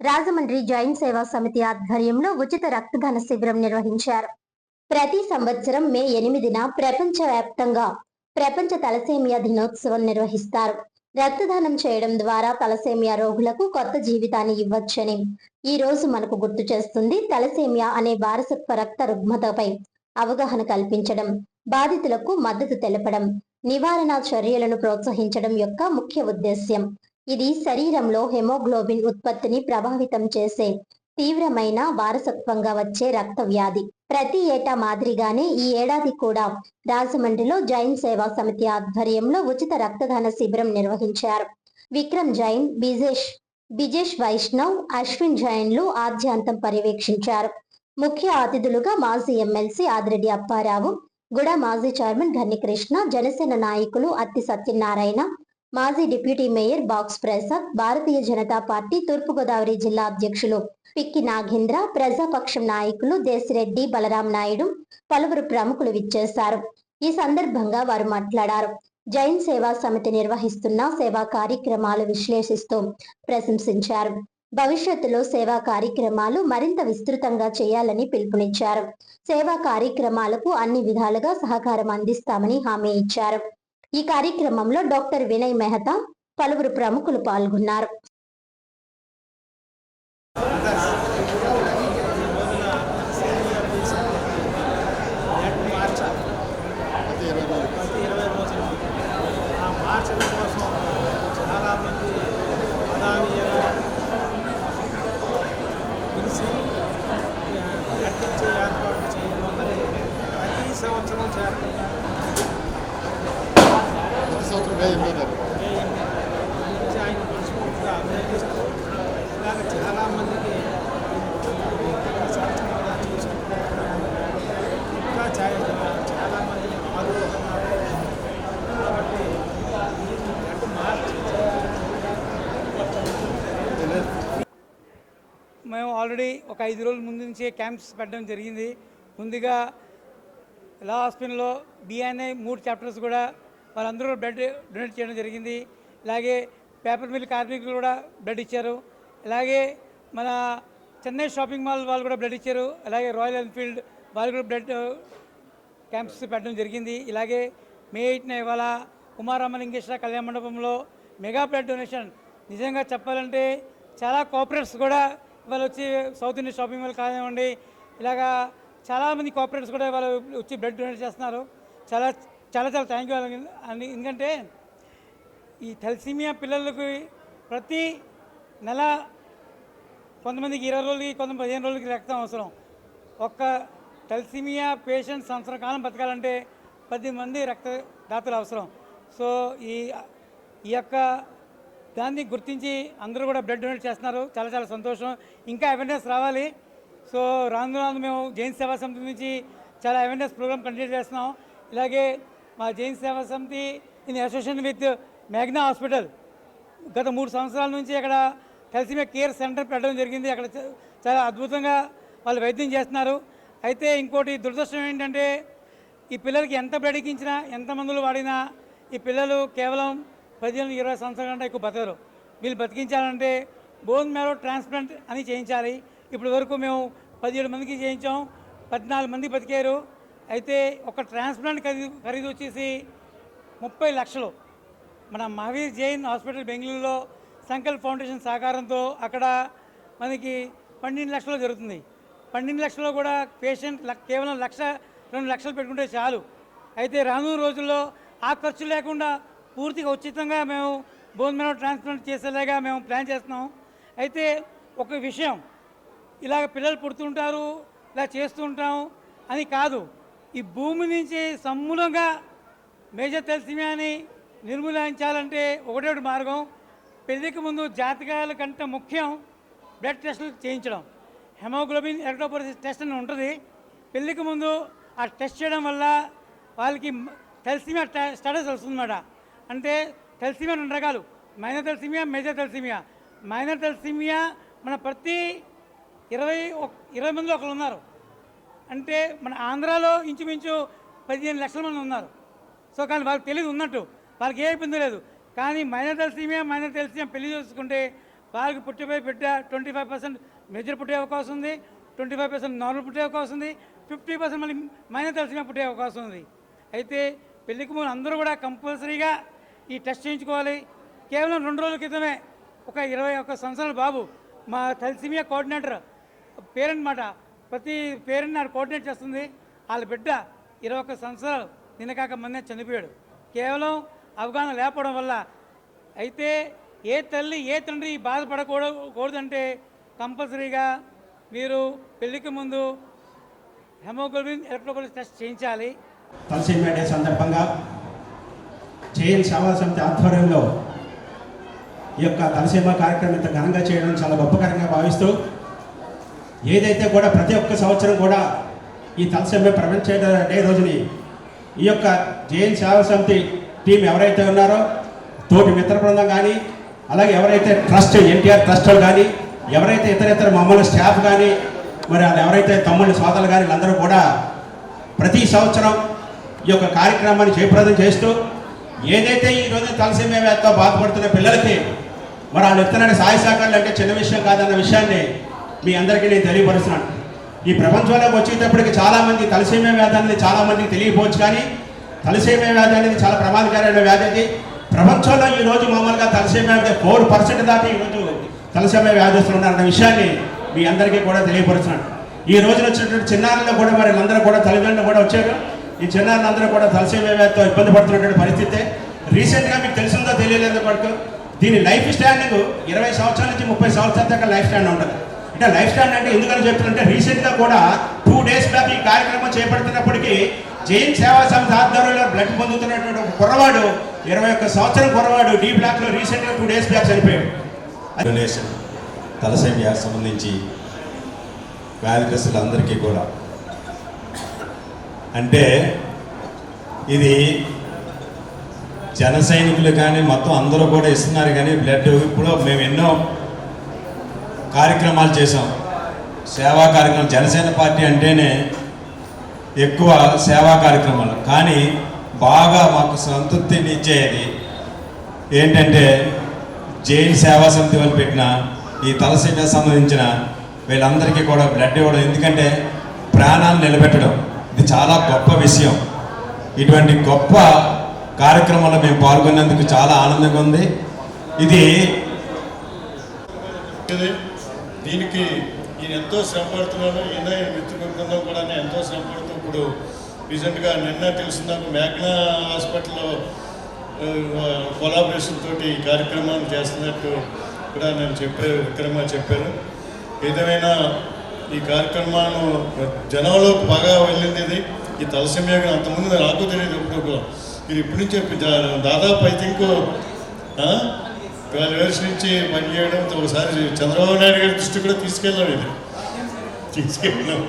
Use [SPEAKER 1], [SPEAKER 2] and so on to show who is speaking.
[SPEAKER 1] రాజమండ్రి జైన్ సేవా సమితి ఆధ్వర్యంలో ఉచిత రక్తదాన శిబిరం నిర్వహించారు. ప్రతి సంవత్సరం మే 8న ప్రపంచవ్యాప్తంగా ప్రపంచ తలసేమియా దినోత్సవం నిర్వహిస్తారు. రక్తదానం చేయడం ద్వారా తలసేమియా రోగులకు కొత్త జీవితాన్ని ఇవ్వొచ్చని ఈ రోజు మనకు గుర్తు చేస్తుంది. తలసేమియా అనే వారసత్వ రక్త రుగ్మతపై అవగాహన కల్పించడం, బాధితులకు మద్దతు తెలపడం, నివారణ చర్యలను ప్రోత్సహించడం యొక్క ముఖ్య ఉద్దేశ్యం. ఇది శరీరంలో హెమోగ్లోబిన్ ఉత్పత్తిని ప్రభావితం చేసే తీవ్రమైన వారసత్వంగా వచ్చే రక్త వ్యాధి. ప్రతి ఏటా మాదిరిగానే ఈ ఏడాది కూడా రాజమండ్రిలో జైన్ సేవా సమితి ఆధ్వర్యంలో ఉచిత రక్తదాన శిబిరం నిర్వహించారు. విక్రమ్ జైన్, బిజేష్ వైష్ణవ్, అశ్విన్ జైన్లు ఆద్యాంతం పర్యవేక్షించారు. ముఖ్య అతిథులుగా మాజీ ఎమ్మెల్సీ ఆదిరెడ్డి అప్పారావు, గుడ మాజీ చైర్మన్ ఘన్నికృష్ణ, జనసేన నాయకులు అత్తి సత్యనారాయణ, మాజీ deputy mayor box Prasad, Bharatiya Janata party తూర్పుగోదావరి జిల్లా అధ్యక్షులు పిక్కి నాగేంద్ర, ప్రజాపక్షం నాయకులు దేశిరెడ్డి, బలరాం నాయుడు, పలువురు ప్రముఖులు విచ్చేశారు. ఈ సందర్భంగా వారు మాట్లాడారు. జైన్ సేవా సమితి నిర్వహిస్తున్న సేవా కార్యక్రమాలు విశ్లేషిస్తూ ప్రశంసించారు. భవిష్యత్తులో సేవా కార్యక్రమాలు మరింత విస్తృతంగా చేయాలని పిలుపునిచ్చారు. సేవా కార్యక్రమాలకు అన్ని విధాలుగా సహకారం అందిస్తామని హామీ ఇచ్చారు. ఈ కార్యక్రమంలో డాక్టర్ వినయ్ మెహతా, పలువురు ప్రముఖులు పాల్గొన్నారు.
[SPEAKER 2] చాలా మందికి ఇంకా చాలా మంది కాబట్టి మేము ఆల్రెడీ ఒక 5 రోజుల ముందు నుంచే క్యాంప్స్ పెట్టడం జరిగింది. ముందుగా లా హాస్పిటల్లో బిఎన్ఐ 3 చాప్టర్స్ కూడా వాళ్ళందరూ బ్లడ్ డొనేట్ చేయడం జరిగింది. ఇలాగే పేపర్ మిల్ కార్మికులు కూడా బ్లడ్ ఇచ్చారు. అలాగే మన చెన్నై షాపింగ్ మాల్ వాళ్ళు కూడా బ్లడ్ ఇచ్చారు. అలాగే రాయల్ ఎన్ఫీల్డ్ వాళ్ళు కూడా బ్లడ్ క్యాంప్స్ పెట్టడం జరిగింది. ఇలాగే మే 8న ఇవాళ ఉమారామలింగేశ్వర కళ్యాణ మండపంలో మెగా బ్లడ్ డొనేషన్. నిజంగా చెప్పాలంటే చాలా కోఆపరేట్స్ కూడా ఇవాళ వచ్చి సౌత్ ఇండియన్ షాపింగ్ మాల్ కానివ్వండి, ఇలాగా చాలామంది కోఆపరేట్స్ కూడా ఇవాళ వచ్చి బ్లడ్ డొనేట్ చేస్తున్నారు. చాలా చాలా చాలా థ్యాంక్ యూ అని. ఎందుకంటే ఈ థాలసీమియా పిల్లలకి ప్రతి నెల కొంతమందికి 20 రోజులకి, కొంతమంది 15 రోజులకి రక్తం అవసరం. ఒక్క థాలసీమియా పేషెంట్ సంవత్సరం కాలం బతకాలంటే 10 మంది రక్తదాతలు అవసరం. సో ఈ యొక్క దాన్ని గుర్తించి అందరూ కూడా బ్లడ్ డొనేట్ చేస్తున్నారు. చాలా చాలా సంతోషం. ఇంకా అవేర్నెస్ రావాలి. సో రాను మేము జైన్ సేవా సమితి నుంచి చాలా అవేర్నెస్ ప్రోగ్రామ్ కండక్ట్ చేస్తున్నాం. ఇలాగే మా జైన్ సేవా సమితి in association with Magna hospital గత 3 సంవత్సరాల నుంచి అక్కడ థాలసీమియా కేర్ సెంటర్ పెట్టడం జరిగింది. అక్కడ చాలా అద్భుతంగా వాళ్ళు వైద్యం చేస్తున్నారు. అయితే ఇంకోటి దురదృష్టం ఏంటంటే ఈ పిల్లలకి ఎంత బ్లడ్ ఎక్కించినా, ఎంత మందులు వాడినా ఈ పిల్లలు కేవలం 15-20 సంవత్సరాల కంటే ఎక్కువ బతకరు. వీళ్ళు బతికించాలంటే బోన్ మ్యారో ట్రాన్స్ప్లాంట్ అని చేయించాలి. ఇప్పటి వరకు మేము 17 మందికి చేయించాం, 14 మంది బతికారు. అయితే ఒక ట్రాన్స్ప్లాంట్ ఖరీదు వచ్చేసి 30 లక్షలు. మన మహావీర్ జైన్ హాస్పిటల్ బెంగళూరులో సంకల్ప్ ఫౌండేషన్ సహకారంతో అక్కడ మనకి 12 లక్షలు జరుగుతుంది. 12 లక్షల్లో కూడా పేషెంట్ కేవలం 1-2 లక్షలు పెట్టుకుంటే చాలు. అయితే రాను రోజుల్లో ఆ ఖర్చు లేకుండా పూర్తిగా ఉచితంగా మేము బోన్ మ్యారో ట్రాన్స్ప్లాంట్ చేసేలాగా మేము ప్లాన్ చేస్తున్నాం. అయితే ఒక విషయం, ఇలాగ పిల్లలు పుడుతుంటారు, ఇలా చేస్తూ ఉంటాం అని కాదు. ఈ భూమి నుంచి సమూలంగా మేజర్ థాలసీమియాని నిర్మూలించాలంటే ఒకటే మార్గం. పెళ్లికి ముందు జాతకాల కంటే ముఖ్యం బ్లడ్ టెస్టులు చేయించడం. హెమోగ్లోబిన్ ఎలక్ట్రోఫోరెసిస్ టెస్ట్ అని ఉంటుంది. పెళ్లికి ముందు ఆ టెస్ట్ చేయడం వల్ల వాళ్ళకి థాలసీమియా స్టేటస్ వస్తుందన్నమాట. అంటే థాలసీమియా 2 రకాలు, minor thalassemia, major thalassemia. Minor thalassemia మన ప్రతి 20 మందిలో ఒకరు ఉన్నారు. అంటే మన ఆంధ్రాలో ఇంచుమించు 15 లక్షల మంది ఉన్నారు. సో కానీ వాళ్ళకి తెలియదు ఉన్నట్టు, వాళ్ళకి ఏ ఇబ్బంది లేదు. కానీ మైనర్ థాలసీమియా పెళ్లి చేసుకుంటే వాళ్ళకి పుట్టిపోయి బిడ్డ 25% మేజర్ పుట్టే అవకాశం ఉంది, 25% నార్మల్ పుట్టే అవకాశం ఉంది, 50% మళ్ళీ మైనర్ తలసేమియా పుట్టే అవకాశం ఉంది. అయితే పెళ్లికి ముందు అందరూ కూడా కంపల్సరీగా ఈ టెస్ట్ చేయించుకోవాలి. కేవలం 2 రోజుల క్రితమే ఒక 21 సంవత్సరాల బాబు మా తలసేమియా కోఆర్డినేటర్ పేరెంట్ మాట, ప్రతి పేరెంట్ నాకు కోఆర్డినేట్ చేస్తుంది. వాళ్ళ బిడ్డ 21 సంవత్సరాలు నిన్నకాక మొన్నే చనిపోయాడు, కేవలం అవగాహన లేకపోవడం వల్ల. అయితే ఏ తల్లి ఏ తండ్రి బాధపడకూడదంటే కంపల్సరీగా మీరు పెళ్లికి ముందు హెమోగ్లోబిన్ ఎలక్ట్రోపోలిస్ టెస్ట్ చేయించాలి.
[SPEAKER 3] తలసేమియా డే సందర్భంగా జేఎన్ సేవా సమితి ఆధ్వర్యంలో ఈ యొక్క తలసేమియా కార్యక్రమం ఇంత ఘనంగా చేయడం చాలా గొప్పకరంగా భావిస్తూ, ఏదైతే కూడా ప్రతి ఒక్క సంవత్సరం కూడా ఈ తలసేమియా ప్రపంచ డే రోజుని ఈ యొక్క జేఎన్ సేవా సమితి టీం ఎవరైతే ఉన్నారో తోటి మిత్ర బృందం కానీ, అలాగే ఎవరైతే ట్రస్ట్ ఎన్టీఆర్ ట్రస్ట్ కానీ, ఎవరైతే ఇతర మామూలు స్టాఫ్ కానీ, మరి అది ఎవరైతే తమ్ముళ్ళ సోదరులు కానీ వీళ్ళందరూ కూడా ప్రతి సంవత్సరం ఈ యొక్క కార్యక్రమాన్ని జయప్రదం చేస్తూ, ఏదైతే ఈరోజు తలసేమియా వ్యాధితో బాధపడుతున్న పిల్లలకి మరి వాళ్ళు ఇస్తున్న సహాయ సహకారాలు అంటే చిన్న విషయం కాదన్న విషయాన్ని మీ అందరికీ నేను తెలియపరుస్తున్నాను. ఈ ప్రపంచంలోకి వచ్చేటప్పటికి చాలామంది తలసేమియా వ్యాధి అనేది చాలామందికి తెలియకపోవచ్చు, కానీ తలసేమియా వ్యాధి అనేది చాలా ప్రమాదకరమైన వ్యాధి. అది ప్రపంచంలో ఈరోజు మామూలుగా తలసేమియా వ్యాధి 4% దాకా ఈరోజు తలసేమియా వ్యాధిస్తులు ఉన్నారన్న విషయాన్ని మీ అందరికీ కూడా తెలియపరుస్తున్నాను. ఈ రోజున వచ్చినటువంటి చిన్నారులు కూడా మరి వీళ్ళందరూ కూడా తల్లిదండ్రులు కూడా వచ్చారు. ఈ చిన్నారులందరూ కూడా తలసేమియా వ్యాధితో ఇబ్బంది పడుతున్నటువంటి పరిస్థితి. రీసెంట్గా మీకు తెలిసిందో తెలియలేదు పడుతూ దీని లైఫ్ స్టాండింగ్ 20 సంవత్సరాల నుంచి 30 సంవత్సరాల దాకా లైఫ్ స్టాండ్ ఉంటుంది. అంటే లైఫ్ స్టాండ్ అంటే ఎందుకని చెప్తుందంటే రీసెంట్గా కూడా 2 days బ్యాక్ ఈ కార్యక్రమం చేపడుతున్నప్పటికీ జైన్ సేవా సంస్థ ఆధ్వర్యంలో బ్లడ్ పొందుతున్నటువంటి ఒక కుర్రవాడు 21 సంవత్సరం కుర్రవాడు డీ బ్లాక్లో రీసెంట్గా 2 days బ్యాక్ చనిపోయాడు.
[SPEAKER 4] డొనేషన్ తలసేమియా సంబంధించి వ్యాధిగ్రస్తులందరికీ కూడా, అంటే ఇది జన సైనికులు కానీ మొత్తం అందరూ కూడా ఇస్తున్నారు. కానీ బ్లడ్ ఇప్పుడు మేము ఎన్నో కార్యక్రమాలు చేసాం, సేవా కార్యక్రమం. జనసేన పార్టీ అంటేనే ఎక్కువ సేవా కార్యక్రమాలు, కానీ బాగా మాకు సంతృప్తిని ఇచ్చేది ఏంటంటే జైన్ సేవా సమితి వాళ్ళు పెట్టిన ఈ తలసేమియా సంబంధించిన వీళ్ళందరికీ కూడా బ్లడ్ ఇవ్వడం. ఎందుకంటే ప్రాణాలు నిలబెట్టడం ఇది చాలా గొప్ప విషయం. ఇటువంటి గొప్ప కార్యక్రమంలో మేము పాల్గొన్నందుకు చాలా ఆనందంగా ఉంది.
[SPEAKER 5] దీనికి ఈయన ఎంతో శ్రమ పడుతున్నాను. ఈయన మిత్రుల బృందం కూడా ఎంతో శ్రమ పడుతూ ఇప్పుడు రీసెంట్గా నిన్న తెలిసిందాక మేఘనా హాస్పిటల్లో కొలాబరేషన్ తోటి ఈ కార్యక్రమాన్ని చేస్తున్నట్టు కూడా నేను విక్రమ చెప్పారు. ఏదేమైనా ఈ కార్యక్రమాన్ని జనంలోకి బాగా వెళ్ళింది. ఈ తలసేమియా అంతకుముందు నాకు తెలియదు. ఇది ఇప్పటి నుంచి దాదాపు ఐ థింక్ 12 years నుంచి పనిచేయడం. ఒకసారి చంద్రబాబు నాయుడు గారి దృష్టి కూడా తీసుకెళ్ళాం.